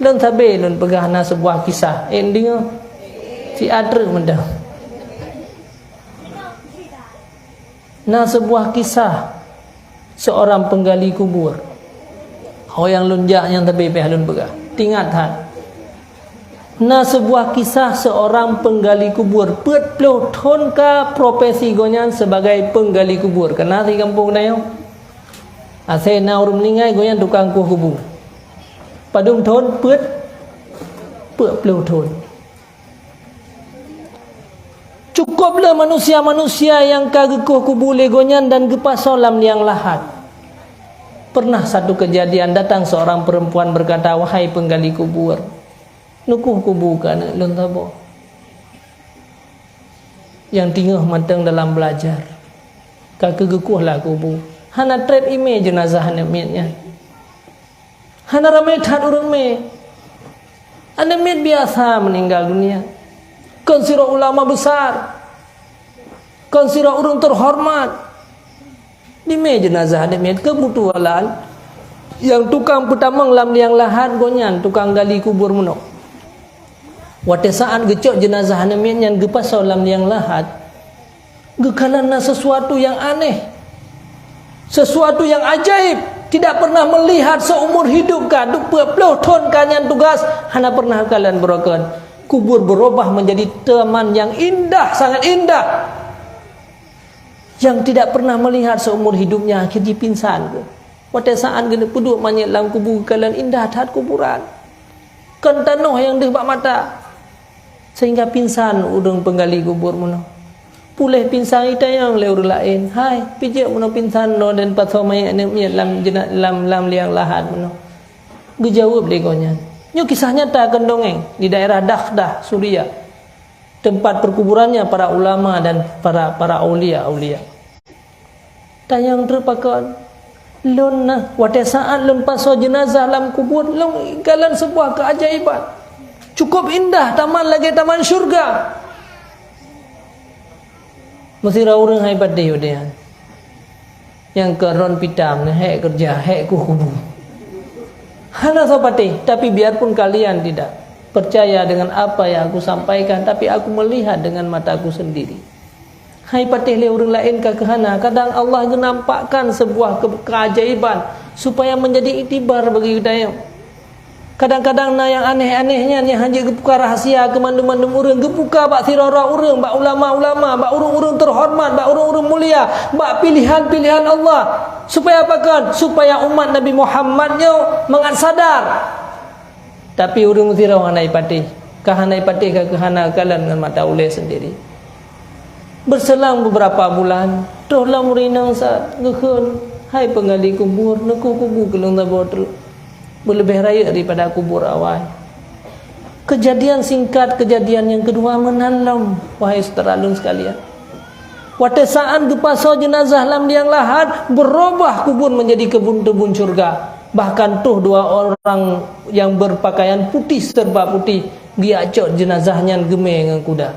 Lun tabe lun pegahna sebuah kisah. Ending si adre mendah. Nah sebuah kisah seorang penggali kubur. Yang lunjak yang tabe lun pegah. Tingat han. Nah sebuah kisah seorang penggali kubur. Pet puluh tahun ka profesi gonyan sebagai penggali kubur. Kena di kampung na yung. Asal na orang meninggal gonyan tukang kuh kubur. Padung tahun pet puluh tahun. Cukuplah manusia-manusia yang kagekuh kubur legonyan dan gepasolam liang lahat. Pernah satu kejadian datang seorang perempuan berkata, wahai penggali kubur, nukuh kubur kan lun tabo. Yang tinggal matang dalam belajar. Kagekuhlah kubur. Hana trap image jenazah hana mietnya. Hana ramai tat urang me. Anda miet biasa meninggal dunia. Konsira ulama besar, konsira urang terhormat. Di me jenazah hana miet kebutuhan yang tukang petamang lam liang lahat gonyan tukang gali kubur muno. Wate saat gecok jenazah hana miet yang gepasau lam liang lahat. Gekalana sesuatu yang aneh, sesuatu yang ajaib. Tidak pernah melihat seumur hidup kan, 20 tahun kan yang tugas, hana pernah kalian berokan. Kubur berubah menjadi teman yang indah, sangat indah. Yang tidak pernah melihat seumur hidupnya, akhirnya pingsan. Pada saat kena puduk manyet dalam kubur kalian indah tat kuburan. Kan tanah yang dibak mata. Sehingga pingsan udang penggali kubur mana. Pulih pingsan ita yang leur lain. Hai, pijak mana pingsan no dan pasal mayat ni lam liang lahat mana. Gejawab legonya. Nyo kisah nyata kan dongeng di daerah Dakhdah, Suriah. Tempat perkuburannya para ulama dan para aulia. Tayang terpakan lun nah wate saat lun pasal jenazah dalam kubur lun galan sebuah keajaiban. Cukup indah, taman lagi taman syurga. Mesti orang hebat dia dia. Yang keron pitam ni hek kerja, hek kubur. Hana sapati, tapi biarpun kalian tidak percaya dengan apa yang aku sampaikan, tapi aku melihat dengan mataku sendiri. Hai patih le orang lain ka kehana, kadang Allah menampakkan sebuah keajaiban supaya menjadi iktibar bagi kita yang. Kadang-kadang na yang aneh-anehnya ni hanya gebuka rahasia ke mandum-mandum urang, gebuka bak sirara urang, bak ulama-ulama, bak urang-urang terhormat, bak urang-urang mulia, bak pilihan-pilihan Allah. Supaya apa kan? Supaya umat Nabi Muhammadnya mengat sadar. Tapi urang sirau hanai patih. Kahanai patih ka kehana kalan dengan mata ulai sendiri. Berselang beberapa bulan, tohlah murinang saat ngekun, hai penggali kubur, neku kubur kelung tabotru. Berlebih raya daripada kubur awal. Kejadian singkat, kejadian yang kedua menalam, wahai saudara sekalian. Wate saat gepasau jenazah lam liang lahat, berubah kubur menjadi kebun-kebun surga. Bahkan tuh dua orang yang berpakaian putih serba putih, diacok jenazahnya geme dengan kuda.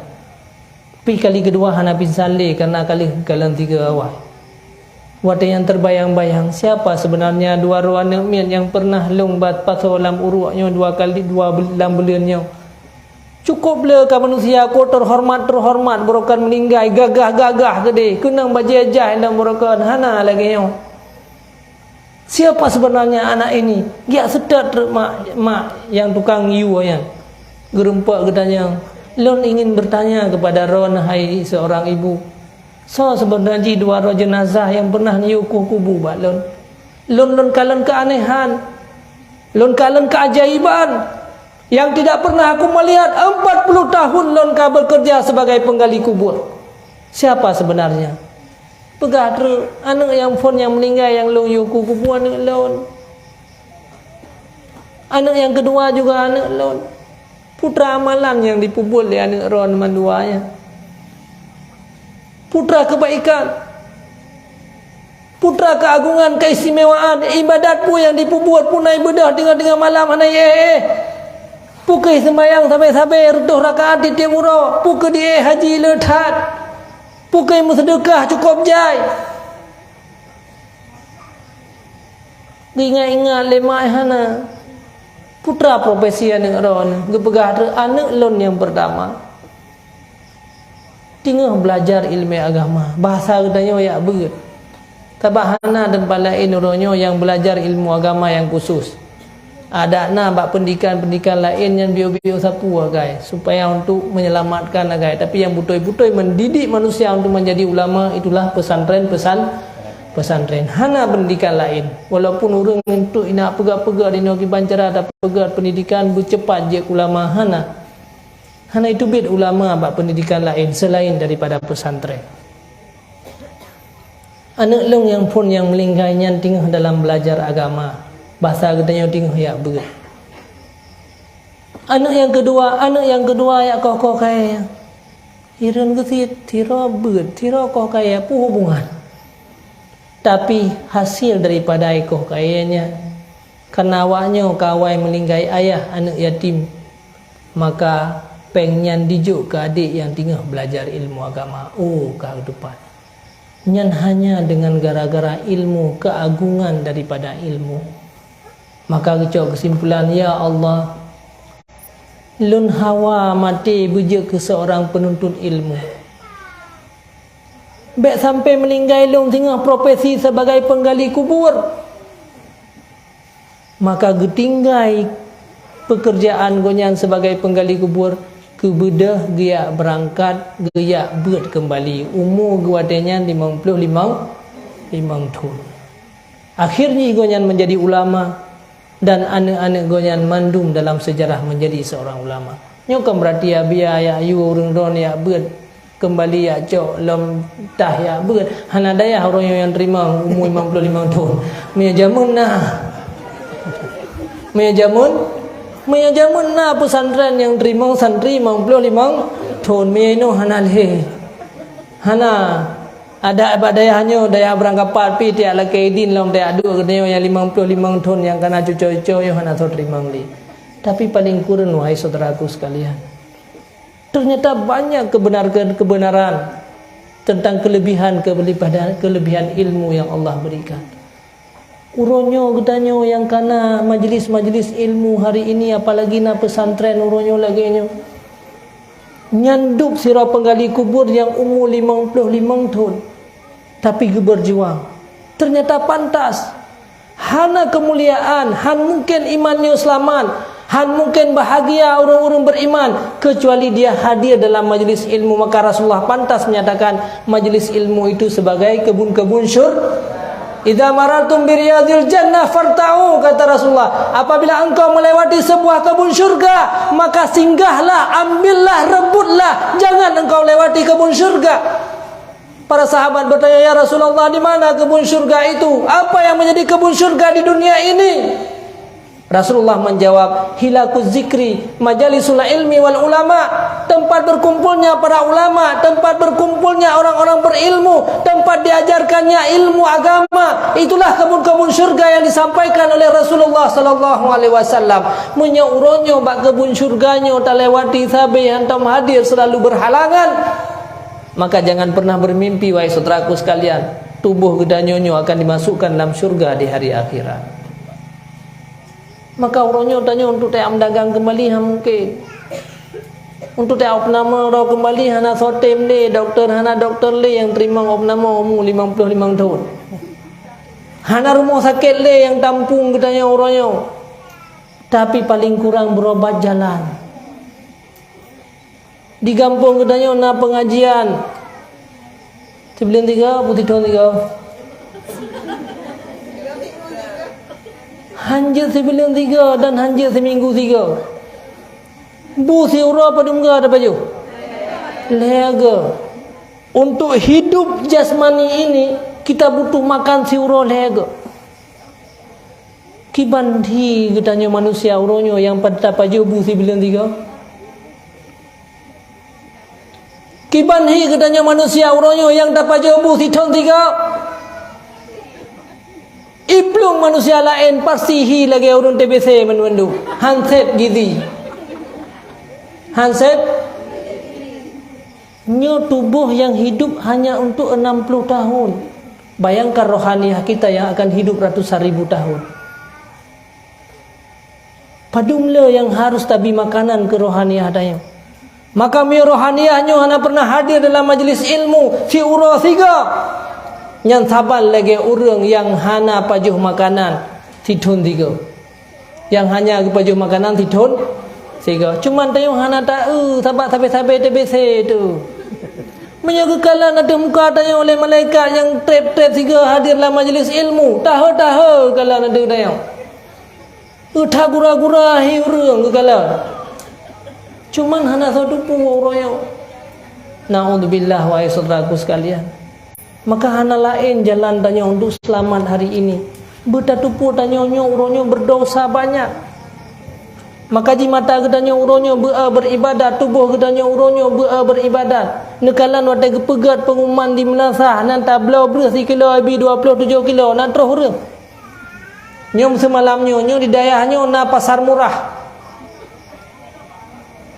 Tapi kali kedua hana pingsan le karena kalian tiga awal. Wate yang terbayang-bayang siapa sebenarnya dua ruan yang pernah lombat pasal lam uruaknya dua lam beliannya. Cukuplah ka manusia ko terhormat berokan meninggal gagah gede kunang bajajah dan berokan hana lagi yo. Siapa sebenarnya anak ini? Dia sedat mak yang tukang yu yang gerempak gedanya. Lon ingin bertanya kepada ron hai seorang ibu. So sebenarnya dua roh jenazah yang pernah nyukuh kubur bak lon. Lon kalian keanehan. Lon kalian keajaiban yang tidak pernah aku melihat 40 tahun lon ka bekerja sebagai penggali kubur. Siapa sebenarnya? Pegah ter anak yang phone yang meninggal yang lon nyukuh kubur anak lon. Anak yang kedua juga anak lon. Putra amalan yang dipubul di anak ron manduanya. Putra kebaikan, putra keagungan, keistimewaan, ibadat pun yang dipubur punai bedah dengan malam hanai pukai sembahyang sampai rutuh rakaat di timuro, pukai di haji lethat, pukai bersedekah cukup jai. Ingat-ingat lemah hana. Putra profesi anak ron, gepegah anak lon yang pertama. Tinggal belajar ilmu agama. Bahasa katanya ya berat. Tabahana dan lain uronyo yang belajar ilmu agama yang khusus. Ada na bak pendidikan-pendidikan lain yang bio-bio sapu guys, supaya untuk menyelamatkan guys. Tapi yang betul-betul mendidik manusia untuk menjadi ulama itulah pesantren. Hana pendidikan lain. Walaupun orang untuk nak pegang-pegang di negeri Bancara ada pegang pendidikan bercepat je ulama hana itu bid ulama bak pendidikan lain selain daripada pesantren. Anak long yang pun yang melingkainya tinggal dalam belajar agama. Bahasa katanya tinggal ya berat. Anak yang kedua ya kau kaya. Iran ke tiro berat, tiro kau kaya pu hubungan. Tapi hasil daripada kau kayanya kenawanya kawai melingkai ayah anak yatim, maka pengen dijuk ke adik yang tinggal belajar ilmu agama. Oh kehidupan. Nyan hanya dengan gara-gara ilmu, keagungan daripada ilmu. Maka kecok kesimpulan, ya Allah, lun hawa mati bujuk ke seorang penuntut ilmu. Baik sampai melinggai lung tengah profesi sebagai penggali kubur. Maka getinggai pekerjaan gonyan sebagai penggali kubur, kebedah dia berangkat, dia buat kembali. Umur guadanya 55 tahun. Akhirnya gonyan menjadi ulama. Dan anak-anak gonyan mandum dalam sejarah menjadi seorang ulama. Nyokam berarti ya biar ya yu urang don ya buat kembali ya cok lom tah ya buat hana daya orang yang terima umur 55 tahun. Maya jamun na pesantren yang terima santri 55 tahun maya hana le. Hana ada daya daya berangkat pi tiak la kaidin long daya dua kedenya yang 55 tahun yang kana cucu-cucu yang hana so terima li. Tapi paling kurang wahai saudaraku sekalian, ternyata banyak kebenaran tentang kelebihan ilmu yang Allah berikan. Uronyo gedanyo yang kana majlis-majlis ilmu hari ini, apalagi na pesantren uronyo lagi nyo nyandup sira penggali kubur yang umur 55 tahun tapi berjuang. Ternyata pantas. Hana kemuliaan, han mungkin imannya selamat, han mungkin bahagia orang-orang beriman kecuali dia hadir dalam majlis ilmu. Maka Rasulullah pantas menyatakan majlis ilmu itu sebagai kebun-kebun syurga. Idza marartum bi riyadil jannah farta'u, kata Rasulullah, apabila engkau melewati sebuah kebun syurga maka singgahlah, ambillah, rebutlah, jangan engkau lewati kebun syurga. Para sahabat bertanya, ya Rasulullah, di mana kebun syurga itu? Apa yang menjadi kebun syurga di dunia ini? Rasulullah menjawab, hilakuz zikri majalisul ilmi wal ulama, tempat berkumpulnya para ulama, tempat berkumpulnya orang-orang berilmu, tempat diajarkannya ilmu agama. Itulah kebun-kebun syurga yang disampaikan oleh Rasulullah sallallahu alaihi wasallam. Menyauronyo bak kebun syurganyo tak lewati sabe hantam hadir selalu berhalangan. Maka jangan pernah bermimpi wahai saudaraku sekalian, tubuh gedanyonyo akan dimasukkan dalam syurga di hari akhirat. Maka orangnya tanya untuk tak mendagang kembali mungkin. Untuk tak opnama orang kembali hana sotem le doktor yang terima opnama umur 55 tahun. Hana rumah sakit le yang tampung katanya orangnya. Tapi paling kurang berobat jalan. Di kampung katanya na pengajian. Sebelum 3 putih tahun 3. Hanjir sebelum 3 dan hanjir seminggu 3. Bu siura pada muka ada baju lega. Untuk hidup jasmani ini kita butuh makan siura lega. Kibanti katanya manusia uronyo yang pada baju bu sebelum 3. Kibanti katanya manusia uronyo yang dapat baju si tahun 3. Iblung manusia lain pasti hi lagi urun TBC menwendu. Handset gizi. Handset nyo tubuh yang hidup hanya untuk 60 tahun. Bayangkan rohaniah kita yang akan hidup ratusan ribu tahun. Padumla yang harus tabi makanan ke rohaniah tanya. Maka mi rohaniahnya hana pernah hadir dalam majlis ilmu si ura tiga. Yang sabal lagi orang yang hana pajuh makanan tidun tiga. Yang hanya pajuh makanan tidun tiga. Cuman tayung hana tahu sabar sampai TBC tu. Menyagakan ada muka tanya oleh malaikat yang trap tiga hadir dalam majlis ilmu. Tahu kalau ada tayung. Utah gura-gura hirung kekala. Cuman hana satu pun orang. Na'udzubillah wa saudaraku sekalian. Maka hana lain jalan tanya untuk selamat hari ini. Bertatupu tanya orangnya berdosa banyak. Maka di mata ketanya orangnya beribadat, tubuh ketanya orangnya beribadat. Nekalan wadah kepegat pengumuman di Melasah nan tablau beras 1 kilo habis 27 kilo nan terus orang. Nyom semalamnya nyo di dayahnya na pasar murah.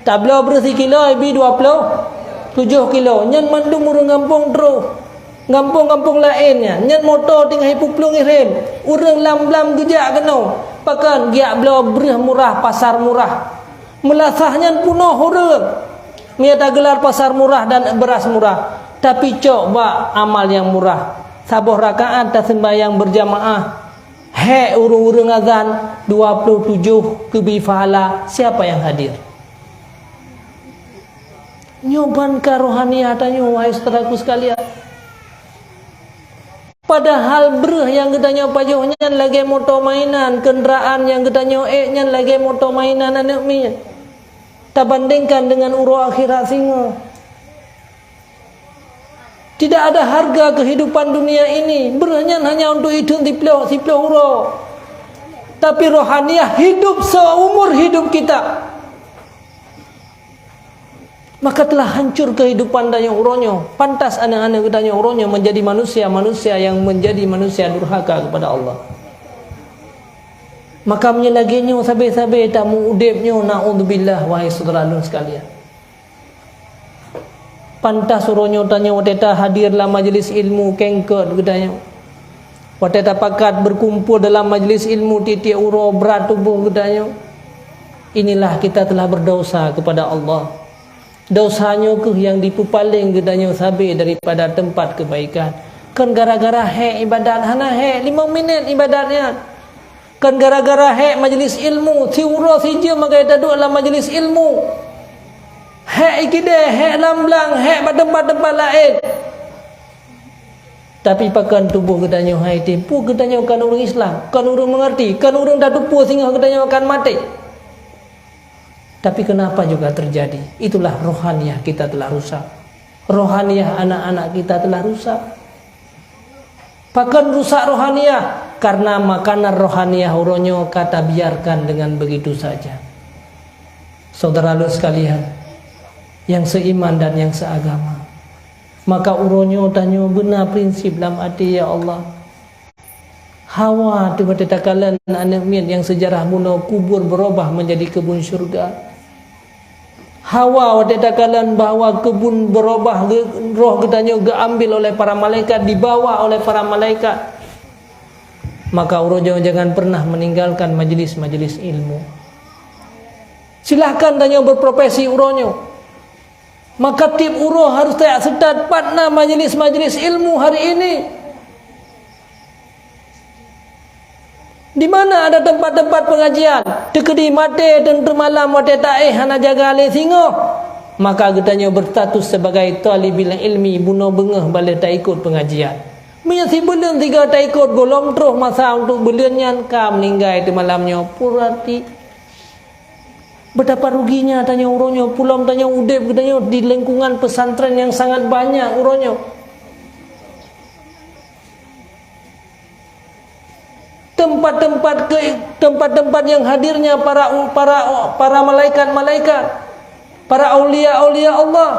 Tablau beras 1 kilo habis 27 kilo. Nyen mandum urang kampung terus. Kampung-kampung lainnya. Nyen motor tinggal hipuplung irim. Urang lam-lam gejak kena. Pakan giak belau beras murah, pasar murah. Melasahnya punuh urang. Miata gelar pasar murah dan beras murah. Tapi coba amal yang murah. Sabuh rakaat tak sembahyang berjamaah. Urung-urung azan 27 kebi fahala. Siapa yang hadir? Nyoban ka rohaniah tanya wahai saudaraku sekalian. Padahal breh yang ketanya pajuhnya lagi motor mainan, kenderaan yang ketanya nya lagi motor mainan anak mi. Tak bandingkan dengan urang akhirat singo. Tidak ada harga kehidupan dunia ini. Berhanya hanya untuk hidup siplo uro. Tapi rohaniah hidup seumur hidup kita. Maka telah hancur kehidupan daya uronyo. Pantas anak-anak daya uronyo menjadi manusia yang menjadi manusia durhaka kepada Allah. Maka menyelaginya sabai-sabai tak mengudipnya na'udzubillah wahai saudara-saudara sekalian. Pantas suruhnya tanya wateta hadir dalam majlis ilmu kengkot gedanya. Wateta pakat berkumpul dalam majlis ilmu titik uro berat tubuh gedanya. Inilah kita telah berdosa kepada Allah. Dosanya ke yang dipupaling gedanya sabi daripada tempat kebaikan. Kan gara-gara ibadat hana 5 minit ibadatnya. Kan gara-gara majlis ilmu si uro si je maka duduk dalam majlis ilmu. Ikide, lamblang, tempat-tempat lain. Tapi pakan tubuh ketanya tempu ketanya kan orang Islam, kan orang mengerti, kan orang dah tupu sehingga ketanya akan mati. Tapi kenapa juga terjadi? Itulah rohaniah kita telah rusak. Rohaniah anak-anak kita telah rusak. Pakan rusak rohaniah karena makanan rohaniah uronyo kata biarkan dengan begitu saja. Saudara-saudara sekalian yang seiman dan yang seagama, maka uronyo tanyo benar prinsip dalam hati ya Allah. Hawa tu bertakalan anak min yang sejarah mula kubur berubah menjadi kebun syurga. Hawa bertakalan bahawa kebun berubah roh ketanyo diambil oleh para malaikat, dibawa oleh para malaikat. Maka uronyo jangan pernah meninggalkan majlis-majlis ilmu. Silahkan tanyo berprofesi uronyo. Maka tip uroh harus tak setat partner majlis-majlis ilmu hari ini. Di mana ada tempat-tempat pengajian, tekedi mate dan malam mate tae hana jaga ale singo. Maka getanya berstatus sebagai talibil ilmi buno bengah balik tak ikut pengajian. Menyasi bulan 3 tak ikut golong terus masa untuk bulannya ka meninggal itu malamnya purati. Betapa ruginya tanya uronyo, pulang tanya udip tanya di lingkungan pesantren yang sangat banyak uronyo. Tempat-tempat yang hadirnya para malaikat-malaikat, para aulia-aulia Allah.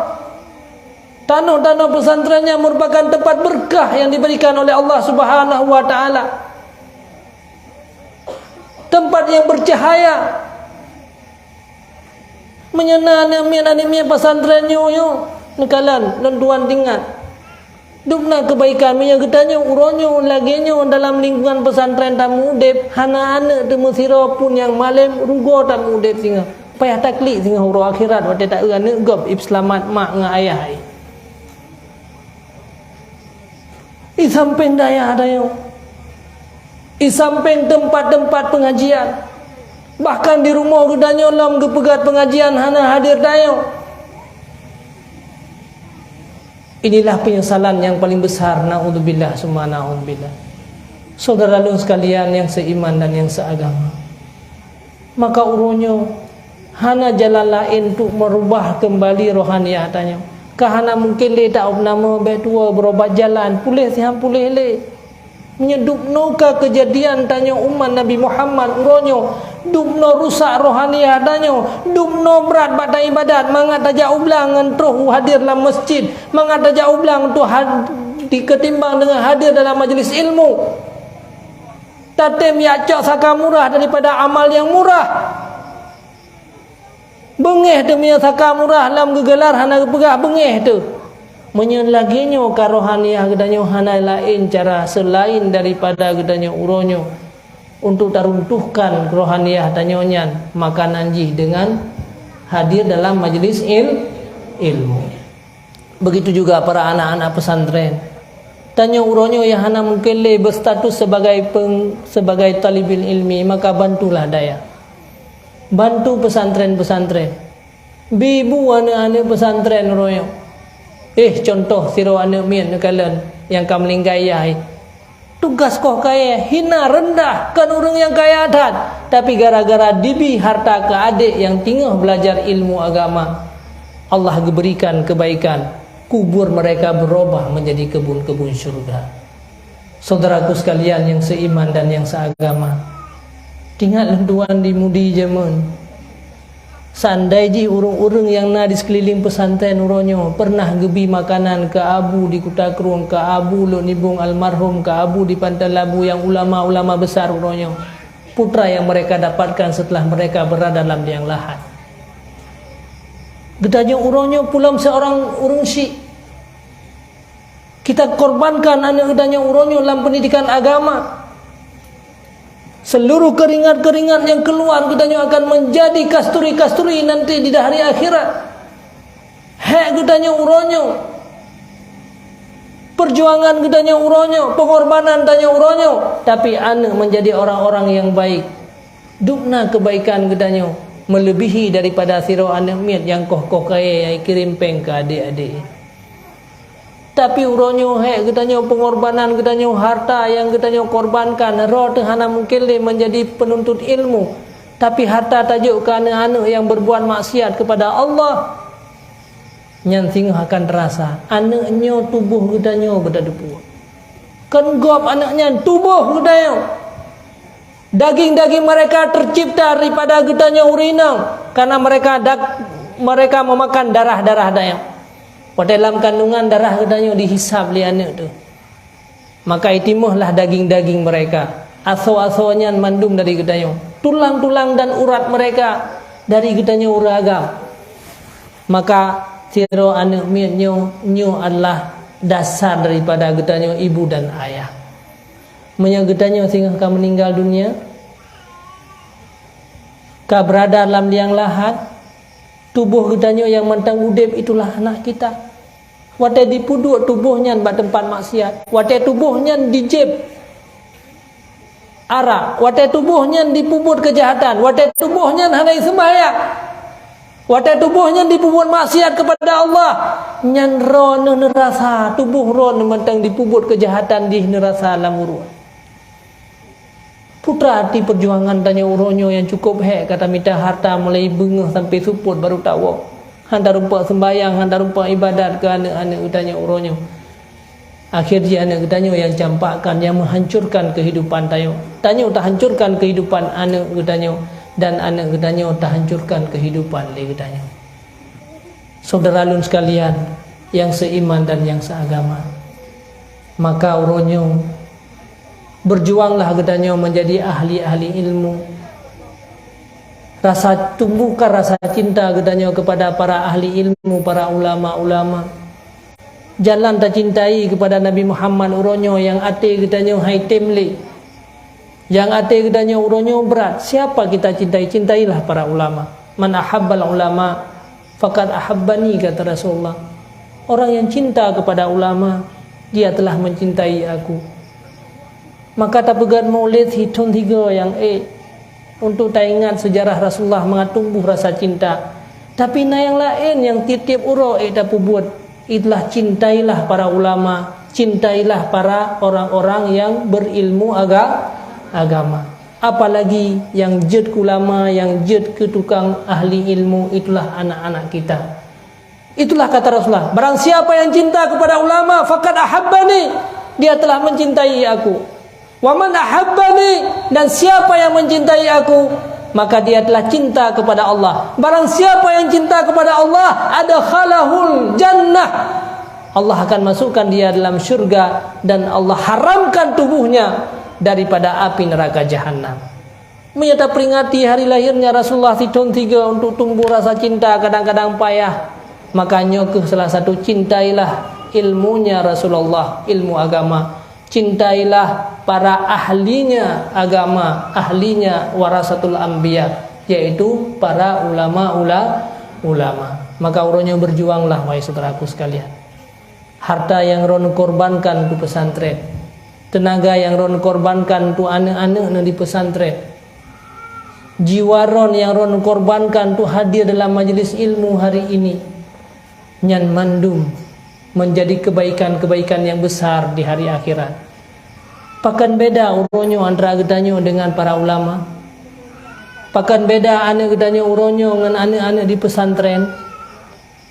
Tanah-tanah pesantrennya merupakan tempat berkah yang diberikan oleh Allah Subhanahu wa taala. Tempat yang bercahaya. Menyenang anemia pesantren yo nekalan lenduan tinggal. Dupna kebaikan punya getanya uronyo laginya dalam lingkungan pesantren tamu dep hana anak temu sira pun yang malam rugo tamu dep singa payah taklik singa huru akhirat wate tak ane gop ib selamat mak nga ayah i samping daya adayo i samping tempat-tempat pengajian bahkan di rumah gedanya lam gepegat pengajian hana hadir dayo. Inilah penyesalan yang paling besar, naudzubillah summa naudzubillah. Saudara-saudara sekalian yang seiman dan yang seagama, maka uronyo hana jalan lain untuk merubah kembali rohaniah tanya. Kahana mungkin le tak nama betua berobat jalan pulih sihan pulih le. Menyedupno ka kejadian tanya umat Nabi Muhammad uronyo dupno rusak rohaniah tanya dupno berat badan ibadat mangat aja ublang ngentroh hadir dalam masjid mangat aja ublang tu diketimbang dengan hadir dalam majlis ilmu tatem ya cok saka murah daripada amal yang murah bengeh demi saka murah dalam gegelar hana pegah bengeh tu menyelaginya ka rohaniah gedanyo hana lain cara selain daripada gedanyo uronyo untuk taruntuhkan rohaniah tanyonya makanan jih dengan hadir dalam majlis ilmu. Begitu juga para anak-anak pesantren tanyo uronyo yang hana mungkin le berstatus sebagai talibul ilmi maka bantulah daya bantu pesantren-pesantren bibu anak-anak pesantren uronyo contoh siro anak mian kalian yang kamu linggai tugas kau kaya hina rendah kan orang yang kaya adat tapi gara-gara dibi harta ke adik yang tinggal belajar ilmu agama Allah berikan kebaikan kubur mereka berubah menjadi kebun-kebun syurga. Saudaraku sekalian yang seiman dan yang seagama, tinggal lenduan di mudi zaman sandai ji urung-urung yang na di sekeliling pesantren uronyo pernah gebi makanan ke abu di Kuta Keruang, ke abu lo nibung almarhum, ke abu di Pantai Labu yang ulama-ulama besar uronyo putra yang mereka dapatkan setelah mereka berada dalam liang lahat. Gedanya uronyo pulam seorang urung syik kita korbankan anak gedanya uronyo dalam pendidikan agama. Seluruh keringat-keringat yang keluar gedanya akan menjadi kasturi-kasturi nanti di hari akhirat. Hak gedanya uronyo, perjuangan gedanya uronyo, pengorbanan gedanya uronyo, tapi anak menjadi orang-orang yang baik. Dupna kebaikan gedanya melebihi daripada siro anak miat yang koh kaya yang kirim peng ke adik-adik. Tapi uronyo gedanya pengorbanan gedanya harta yang gedanya korbankan roh hana mungkin le menjadi penuntut ilmu tapi harta tajuk ke anak-anak yang berbuat maksiat kepada Allah nyan singah akan terasa anaknya tubuh gedanya berdebu kan gop anaknya tubuh gedanya daging-daging mereka tercipta daripada gedanya urinang karena mereka memakan darah-darah dayang. Pada dalam kandungan darah gedanya dihisap li anak tu. Maka itimuhlah daging-daging mereka. Aso-asonya mandum dari gedanya. Tulang-tulang dan urat mereka dari gedanya uragam. Maka siro anak miatnya nyu adalah dasar daripada gedanya ibu dan ayah. Menyagedanya sehingga kau meninggal dunia. Kau berada dalam liang lahat. Tubuh gedanya yang mentang udip itulah anak kita. Wate dipuduk tubuhnya buat tempat maksiat. Wate tubuhnya dijeb arak. Wate tubuhnya dipubut kejahatan. Wate tubuhnya hanai sembahyang. Wate tubuhnya dipubut maksiat kepada Allah. Nyan ro nerasa tubuh ro mentang dipubut kejahatan di nerasa lamuru. Putra hati perjuangan tanya uronyo yang cukup kata minta harta mulai bengah sampai suput baru tahu. Hantar rupa sembahyang, hantar rupa ibadat ke anak-anak utanya uronyo. Akhirnya anak utanya yang campakkan, yang menghancurkan kehidupan tayo. Tanya tak hancurkan kehidupan anak utanya dan anak utanya tak hancurkan kehidupan le utanya. Saudara-saudara sekalian yang seiman dan yang seagama, maka uronyo berjuanglah gedanya menjadi ahli-ahli ilmu. Tumbuhkan rasa cinta gedanya kepada para ahli ilmu, para ulama-ulama. jalan tak cintai kepada Nabi Muhammad uronyo yang ate katanya hai temle, yang ate katanya uronyo berat. Siapa kita cintai? Cintailah para ulama. Man ahabbal ulama faqad ahabbani, kata Rasulullah. Orang yang cinta kepada ulama, dia telah mencintai aku. Maka tak pegat maulid hitun 3 yang untuk tak ingat sejarah Rasulullah mengatumbuh rasa cinta. Tapi na yang lain yang tiap-tiap uro tak buat, itulah cintailah para ulama, cintailah para orang-orang yang berilmu agama. Apalagi yang jed ulama, yang jed ke tukang ahli ilmu, itulah anak-anak kita. Itulah kata Rasulullah, barang siapa yang cinta kepada ulama faqad ahabbani, dia telah mencintai aku. Wa man ahabbani, dan siapa yang mencintai aku, maka dia telah cinta kepada Allah. Barang siapa yang cinta kepada Allah, adkhalahul jannah, Allah akan masukkan dia dalam syurga, dan Allah haramkan tubuhnya daripada api neraka jahanam. Menyata peringati hari lahirnya Rasulullah tahun 3 untuk tumbuh rasa cinta kadang-kadang payah. Makanya ke salah satu, cintailah ilmunya Rasulullah, ilmu agama. Cintailah para ahlinya agama, ahlinya warasatul anbiya, yaitu para ulama. Maka uronya berjuanglah wahai saudaraku sekalian. Harta yang ron korbankan tu pesantren, tenaga yang ron korbankan tu anak-anak di pesantren, jiwa ron yang ron korbankan tu hadir dalam majlis ilmu hari ini, nyan mandum menjadi kebaikan-kebaikan yang besar di hari akhirat. Pakan beda uronyo antara gedanyo dengan para ulama. Pakan beda anak gedanyo uronyo dengan anak-anak di pesantren.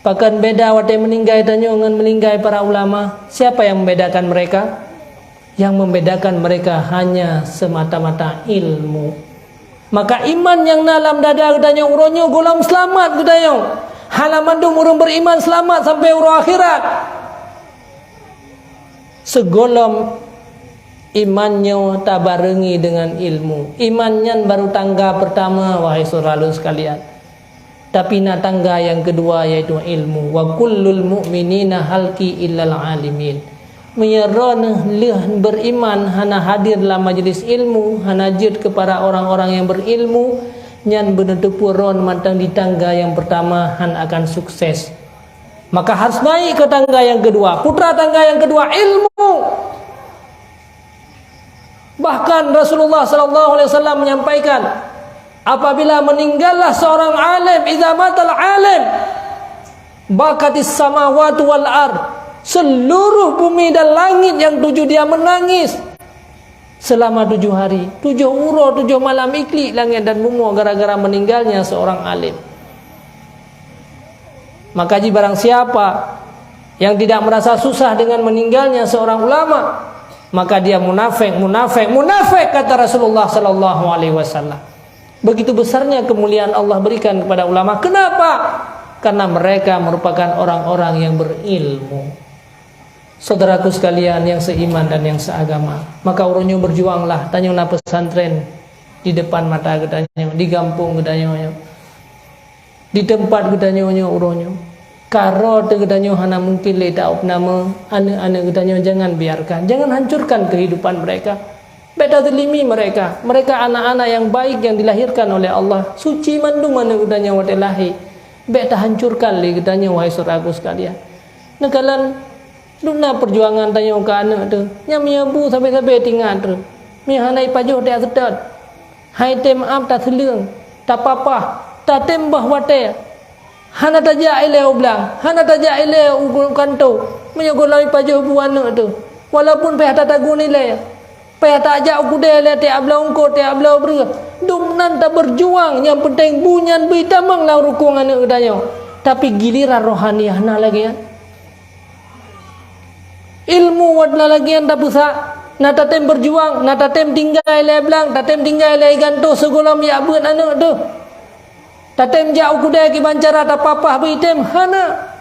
Pakan beda wate meninggai danyo dengan meninggai para ulama. Siapa yang membedakan mereka? Yang membedakan mereka hanya semata-mata ilmu. Maka iman yang dalam dada gedanyo uronyo golam selamat gedanyo. Halamandum urung beriman selamat sampai urung akhirat. Segolom imannya tak barengi dengan ilmu. Imannya baru tangga pertama wahai saudara sekalian. Tapi na tangga yang kedua yaitu ilmu. Wa kullul mu'minina halki illal alimin. Menyerah beriman hana hadir dalam majlis ilmu, hana jid kepada orang-orang yang berilmu, nyan benetupuron mantang di tangga yang pertama han akan sukses. Maka harus naik ke tangga yang kedua. Putra tangga yang kedua ilmu. Bahkan Rasulullah SAW menyampaikan, apabila meninggallah seorang alim, idza matal alim bakatis samawati wal ard, seluruh bumi dan langit yang 7 dia menangis selama 7 hari, 7 uro, 7 malam iklik langit dan bumi gara-gara meninggalnya seorang alim. Maka jika barang siapa yang tidak merasa susah dengan meninggalnya seorang ulama, maka dia munafik kata Rasulullah sallallahu alaihi wasallam. Begitu besarnya kemuliaan Allah berikan kepada ulama. Kenapa? Karena mereka merupakan orang-orang yang berilmu. Saudaraku sekalian yang seiman dan yang seagama, maka uronyo berjuanglah tanya na pesantren di depan mata gedanya, di kampung gedanya, di tempat gedanya uronyo. Karo te gedanya hana mungkin le tak nama anak-anak gedanya, jangan biarkan, jangan hancurkan kehidupan mereka. Beda telimi mereka anak-anak yang baik yang dilahirkan oleh Allah, suci mandu mana gedanya wate lahi. Beda hancurkan le gedanya wahai saudaraku sekalian. Nekalan Luna perjuangan tanya ke anak tu, nyam nyabu sampai-sampai tinggal tu. Mi hanai pajuh dia sedot. Hai tem am tak seleng, tak apa-apa, tak tembah wate. Hana tajak ile ublang, hana tajak ile ugun kanto. Menyogolai pajuh bu anak tu. Walaupun peh tak tagu nilai. Peh tak ajak kude le te ablau engko te ablau ber. Dum nan tak berjuang, yang penting bunyan bi tamang lah rukung anak udanya. Tapi giliran rohaniah na lagi ya. Ilmu wadna lagi yang tak pusat. Nata tem berjuang, nata tem tinggal leblang, tatem tinggal le ganto segolom ya buat anak tu. Tatem jauh kuda ki bancara tak apa-apa bitem hana.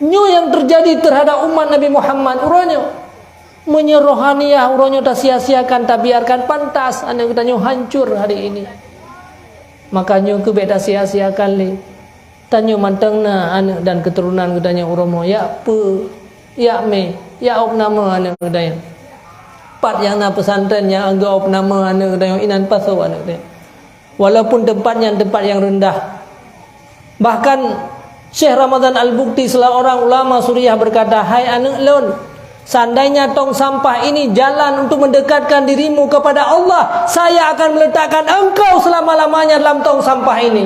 Nyu yang terjadi terhadap umat Nabi Muhammad uronyo. Menyerohaniah uronyo tak sia-siakan, tak biarkan pantas anak kita nyu hancur hari ini. Makanya ke beda sia-siakan le. Tanya mantangna anak dan keturunan gedanya uromo ya pe ya me ya op nama anak gedanya. Tempat yang na pesantren yang angga op nama anak gedanya inan paso anak gedanya. Walaupun tempatnya tempat yang rendah. Bahkan Syekh Ramadan Al-Bukti salah orang ulama Suriah berkata, hai anak lon, seandainya tong sampah ini jalan untuk mendekatkan dirimu kepada Allah, saya akan meletakkan engkau selama-lamanya dalam tong sampah ini.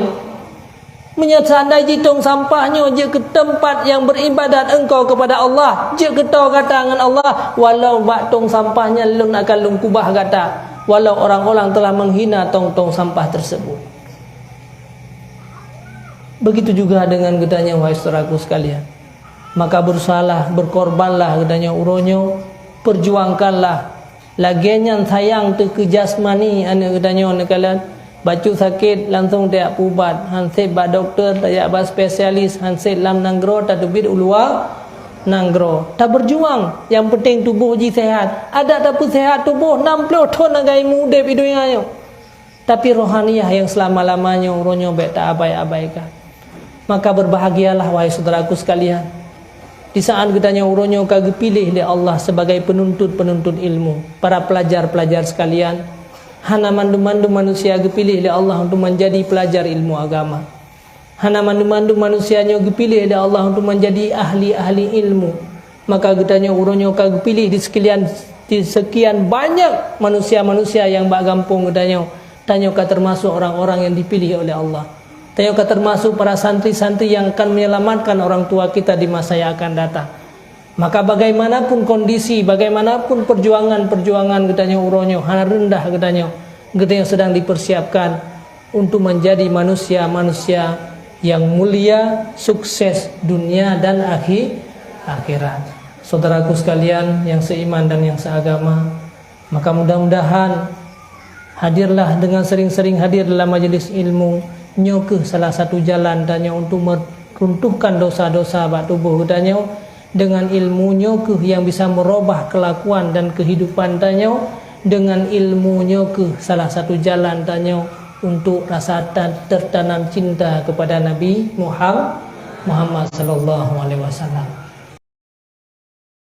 Seandainya tong sampahnya je ke tempat yang beribadat engkau kepada Allah, je ke tau kata dengan Allah, walau bak tong sampahnya lun akan lun kubah kata, walau orang-orang telah menghina tong sampah tersebut. Begitu juga dengan gedanya wahai saudaraku sekalian. Maka bersalah, berkorbanlah gedanya uronyo, perjuangkanlah. Lagian sayang tu ke jasmani ane gedanya ane kalian. Bacu sakit langsung dia pubat, hansip ba doktor, dia ba spesialis, hansip lam nanggro tadubit ulua nanggro. Tak berjuang, yang penting tubuh ji sehat. Ada tapi sehat tubuh 60 tahun agai muda pidunya. Tapi rohaniah yang selama-lamanya uronyo bet tak abai-abaikan. Maka berbahagialah wahai saudaraku sekalian. Di saat gedanya uronyo kagak pilih oleh Allah sebagai penuntut-penuntut ilmu, para pelajar-pelajar sekalian. Hana mandu-mandu manusia dipilih oleh Allah untuk menjadi pelajar ilmu agama. Hana mandu-mandu manusianya dipilih oleh Allah untuk menjadi ahli-ahli ilmu. Maka gedanya uronyo kagak pilih di sekian banyak manusia-manusia yang bak gampung gedanya. Tanyoka termasuk orang-orang yang dipilih oleh Allah. Tanyoka termasuk para santri-santri yang akan menyelamatkan orang tua kita di masa yang akan datang. Maka bagaimanapun kondisi, bagaimanapun perjuangan gedanya uronyo, hana rendah gedanya sedang dipersiapkan untuk menjadi manusia-manusia yang mulia, sukses dunia dan akhirat. Saudaraku sekalian yang seiman dan yang seagama, maka mudah-mudahan hadirlah dengan sering-sering hadir dalam majelis ilmu, nyoke salah satu jalan tanya untuk meruntuhkan dosa-dosa bak tubuh gedanya dengan ilmunya yang bisa merubah kelakuan dan kehidupan tanya, dengan ilmunya salah satu jalan tanya untuk rasa tertanam cinta kepada Nabi Muhammad sallallahu alaihi wasallam.